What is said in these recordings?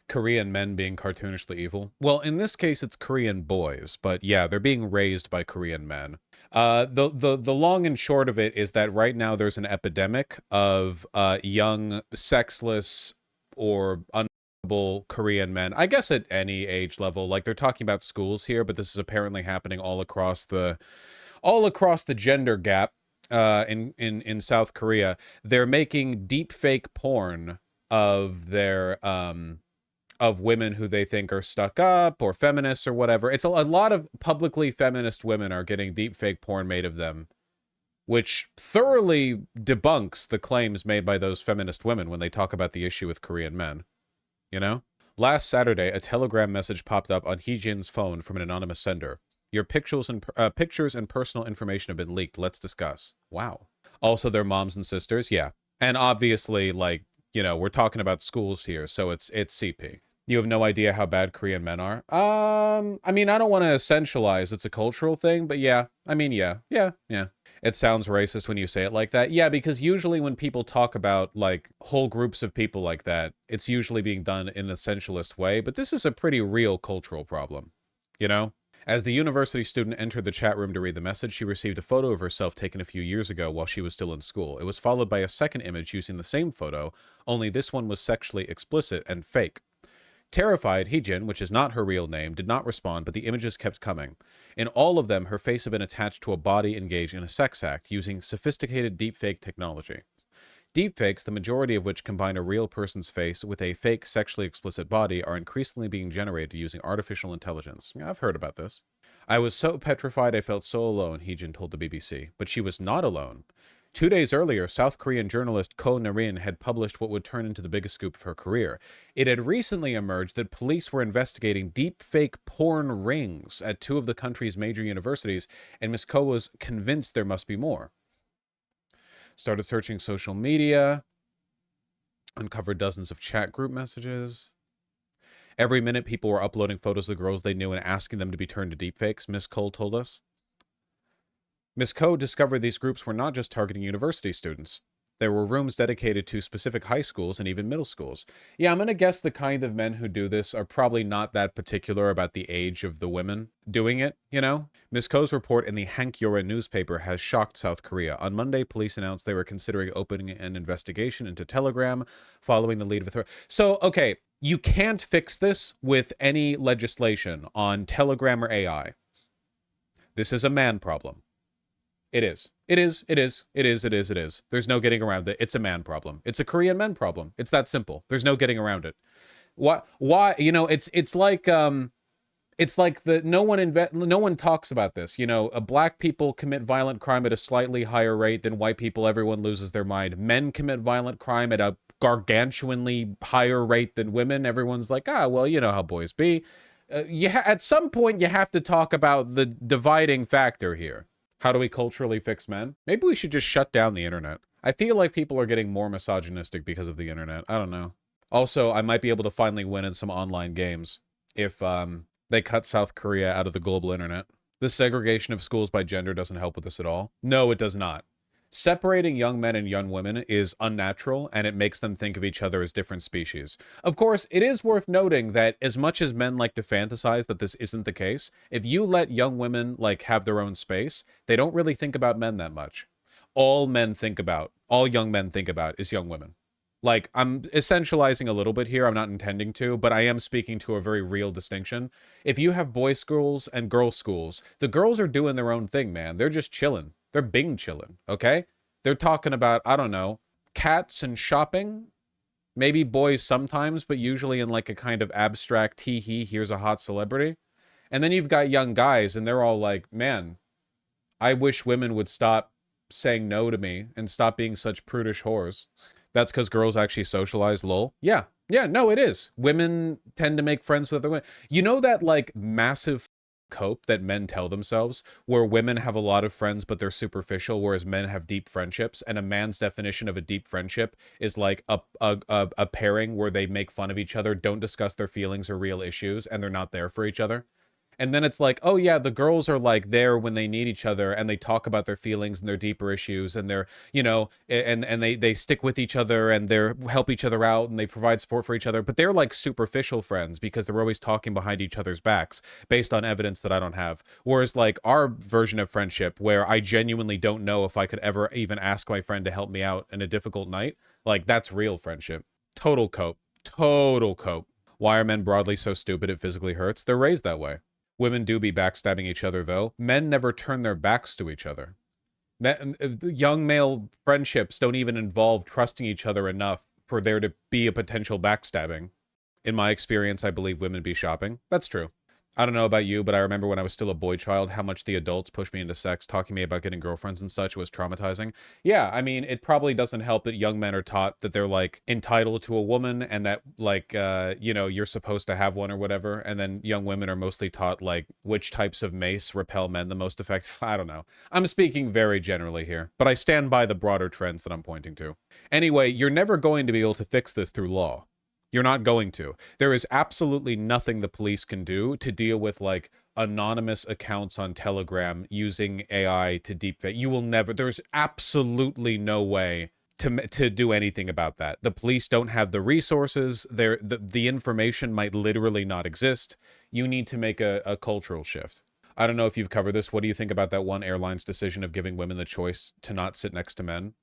Korean men being cartoonishly evil. Well, in this case, it's Korean boys, but yeah, they're being raised by Korean men. The long and short of it is that right now there's an epidemic of young, sexless, or unable Korean men. I guess at any age level. Like they're talking about schools here, but this is apparently happening all across the gender gap. In South Korea, they're making deep fake porn of their of women who they think are stuck up or feminists or whatever. It's a lot of publicly feminist women are getting deep fake porn made of them, which thoroughly debunks the claims made by those feminist women when they talk about the issue with Korean men. You know? Last Saturday, a Telegram message popped up on Heejin's phone from an anonymous sender. Your pictures and personal information have been leaked. Let's discuss. Wow. Also, their moms and sisters. Yeah. And obviously, like, you know, we're talking about schools here, so it's CP. You have no idea how bad Korean men are? I mean, I don't want to essentialize. It's a cultural thing, but yeah. I mean, yeah. It sounds racist when you say it like that. Yeah, because usually when people talk about, like, whole groups of people like that, it's usually being done in an essentialist way, but this is a pretty real cultural problem, you know? As the university student entered the chat room to read the message, she received a photo of herself taken a few years ago while she was still in school. It was followed by a second image using the same photo, only this one was sexually explicit and fake. Terrified, Heejin, which is not her real name, did not respond, but the images kept coming. In all of them, her face had been attached to a body engaged in a sex act using sophisticated deepfake technology. Deepfakes, the majority of which combine a real person's face with a fake sexually explicit body, are increasingly being generated using artificial intelligence. Yeah, I've heard about this. I was so petrified I felt so alone, Heejin told the BBC. But she was not alone. 2 days earlier, South Korean journalist Ko Narin had published what would turn into the biggest scoop of her career. It had recently emerged that police were investigating deepfake porn rings at 2 of the country's major universities, and Ms. Ko was convinced there must be more. Started searching social media, uncovered dozens of chat group messages. Every minute, people were uploading photos of the girls they knew and asking them to be turned to deepfakes, Ms. Cole told us. Ms. Ko discovered these groups were not just targeting university students. There were rooms dedicated to specific high schools and even middle schools. Yeah, I'm going to guess the kind of men who do this are probably not that particular about the age of the women doing it, you know? Ms. Ko's report in the Hankyoreh newspaper has shocked South Korea. On Monday, police announced they were considering opening an investigation into Telegram following the lead of authority. So, okay, you can't fix this with any legislation on Telegram or AI. This is a man problem. It is. It is. It is. It is. It is. It is. There's no getting around it. It's a man problem. It's a Korean men problem. It's that simple. There's no getting around it. Why? You know, it's like the no one talks about this. You know, black people commit violent crime at a slightly higher rate than white people. Everyone loses their mind. Men commit violent crime at a gargantuanly higher rate than women. Everyone's like, well, you know how boys be. At some point, you have to talk about the dividing factor here. How do we culturally fix men? Maybe we should just shut down the internet. I feel like people are getting more misogynistic because of the internet. I don't know. Also, I might be able to finally win in some online games if they cut South Korea out of the global internet. The segregation of schools by gender doesn't help with this at all. No, it does not. Separating young men and young women is unnatural, and it makes them think of each other as different species. Of course, it is worth noting that as much as men like to fantasize that this isn't the case, if you let young women, like, have their own space, they don't really think about men that much. All young men think about is young women. Like, I'm essentializing a little bit here, I'm not intending to, but I am speaking to a very real distinction. If you have boys' schools and girls' schools, the girls are doing their own thing, man. They're just chilling. They're bing chilling, okay? They're talking about, I don't know, cats and shopping. Maybe boys sometimes, but usually in like a kind of abstract tee-hee, here's a hot celebrity. And then you've got young guys, and they're all like, man, I wish women would stop saying no to me and stop being such prudish whores. That's because girls actually socialize, lol. Yeah, no, it is. Women tend to make friends with other women. You know that, like, massive cope that men tell themselves, where women have a lot of friends but they're superficial, whereas men have deep friendships, and a man's definition of a deep friendship is like a pairing where they make fun of each other, don't discuss their feelings or real issues, and they're not there for each other. And then it's like, oh yeah, the girls are like there when they need each other and they talk about their feelings and their deeper issues and they're, you know, and they stick with each other and they help each other out and they provide support for each other. But they're like superficial friends because they're always talking behind each other's backs based on evidence that I don't have. Whereas like our version of friendship, where I genuinely don't know if I could ever even ask my friend to help me out in a difficult night, like that's real friendship. Total cope. Total cope. Why are men broadly so stupid it physically hurts? They're raised that way. Women do be backstabbing each other, though. Men never turn their backs to each other. Young male friendships don't even involve trusting each other enough for there to be a potential backstabbing. In my experience, I believe women be shopping. That's true. I don't know about you, but I remember when I was still a boy child, how much the adults pushed me into sex, talking to me about getting girlfriends and such was traumatizing. Yeah, I mean, it probably doesn't help that young men are taught that they're, like, entitled to a woman and that, like, you know, you're supposed to have one or whatever. And then young women are mostly taught, like, which types of mace repel men the most effective. I don't know. I'm speaking very generally here, but I stand by the broader trends that I'm pointing to. Anyway, you're never going to be able to fix this through law. You're not going to. There is absolutely nothing the police can do to deal with, like, anonymous accounts on Telegram using AI to deepfake. You will never... There's absolutely no way to do anything about that. The police don't have the resources. The information might literally not exist. You need to make a cultural shift. I don't know if you've covered this. What do you think about that one airline's decision of giving women the choice to not sit next to men?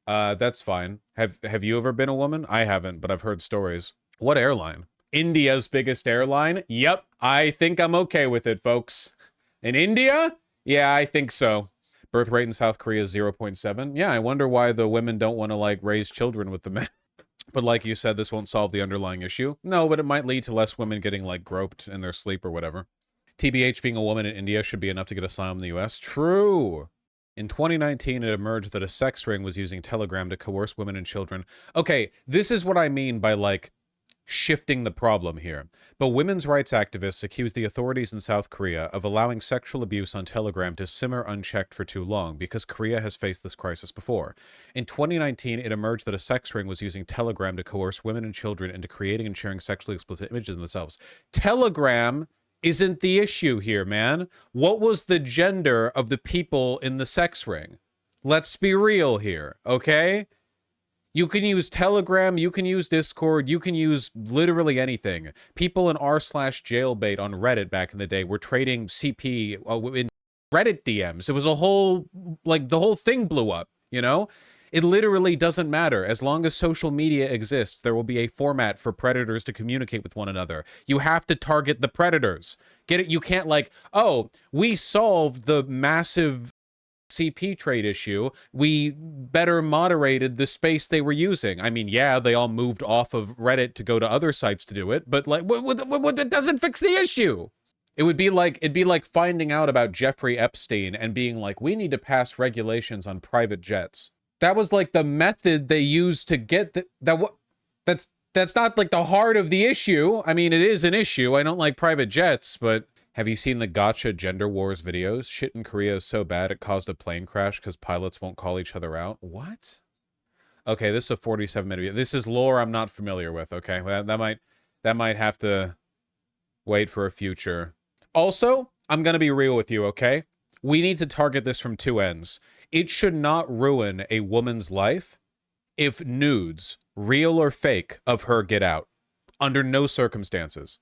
That's fine. Have you ever been a woman? I haven't, but I've heard stories. What airline? India's biggest airline? Yep, I think I'm okay with it, folks. In India? Yeah, I think so. Birth rate in South Korea is 0.7. Yeah, I wonder why the women don't want to, like, raise children with the men. But like you said, this won't solve the underlying issue. No, but it might lead to less women getting, like, groped in their sleep or whatever. TBH, being a woman in India should be enough to get asylum in the US. True. In 2019, it emerged that a sex ring was using Telegram to coerce women and children. Okay, this is what I mean by, like, shifting the problem here. But women's rights activists accuse the authorities in South Korea of allowing sexual abuse on Telegram to simmer unchecked for too long, because Korea has faced this crisis before. In 2019, it emerged that a sex ring was using Telegram to coerce women and children into creating and sharing sexually explicit images of themselves. Telegram isn't the issue here, man. What was the gender of the people in the sex ring? Let's be real here, okay? You can use Telegram, you can use Discord, you can use literally anything. People in r/jailbait on Reddit back in the day were trading CP in Reddit DMs. It was a whole, like, the whole thing blew up, you know? It literally doesn't matter. As long as social media exists, there will be a format for predators to communicate with one another. You have to target the predators. Get it? You can't, like, oh, we solved the massive CP trade issue. We better moderated the space they were using. I mean, yeah, they all moved off of Reddit to go to other sites to do it, but, like, it doesn't fix the issue. It'd be like finding out about Jeffrey Epstein and being like, we need to pass regulations on private jets. That was, like, the method they used to get that's not, like, the heart of the issue. I mean, it is an issue. I don't like private jets, but have you seen the gotcha gender wars videos? Shit in Korea is so bad it caused a plane crash because pilots won't call each other out. What? Okay, this is a 47-minute video. This is lore I'm not familiar with, okay? Well, that might have to wait for a future. Also, I'm gonna be real with you, okay? We need to target this from two ends. It should not ruin a woman's life if nudes, real or fake, of her get out. Under no circumstances.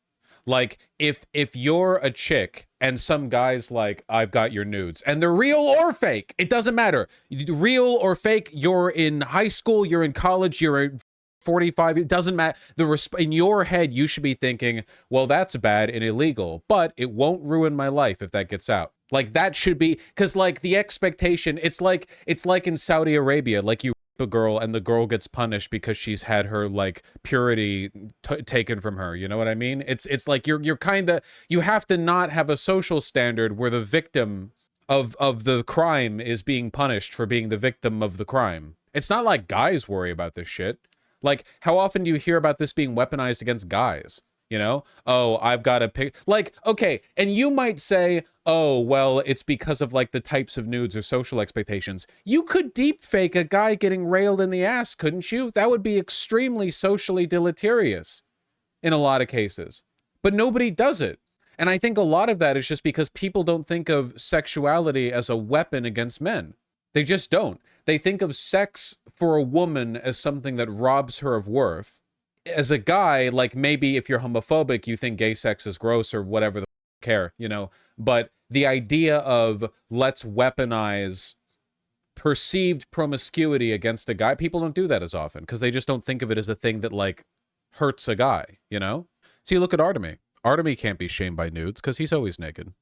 Like, if you're a chick and some guy's like, I've got your nudes, and they're real or fake, it doesn't matter. Real or fake, you're in high school, you're in college, you're 45, it doesn't matter. In your head, you should be thinking, well, that's bad and illegal, but it won't ruin my life if that gets out. Like, that should be, because, like, the expectation, it's like in Saudi Arabia, like, you rape a girl and the girl gets punished because she's had her, like, purity taken from her. You know what I mean? It's like you're kind of, you have to not have a social standard where the victim of the crime is being punished for being the victim of the crime. It's not like guys worry about this shit. Like, how often do you hear about this being weaponized against guys? You know? Oh, I've got to pick... Like, okay, and you might say, oh, well, it's because of, like, the types of nudes or social expectations. You could deepfake a guy getting railed in the ass, couldn't you? That would be extremely socially deleterious in a lot of cases. But nobody does it. And I think a lot of that is just because people don't think of sexuality as a weapon against men. They just don't. They think of sex for a woman as something that robs her of worth. As a guy, like maybe if you're homophobic, you think gay sex is gross or whatever the care, you know. But the idea of let's weaponize perceived promiscuity against a guy, people don't do that as often because they just don't think of it as a thing that like hurts a guy, you know? See, look at Artemy. Artemy can't be shamed by nudes because he's always naked.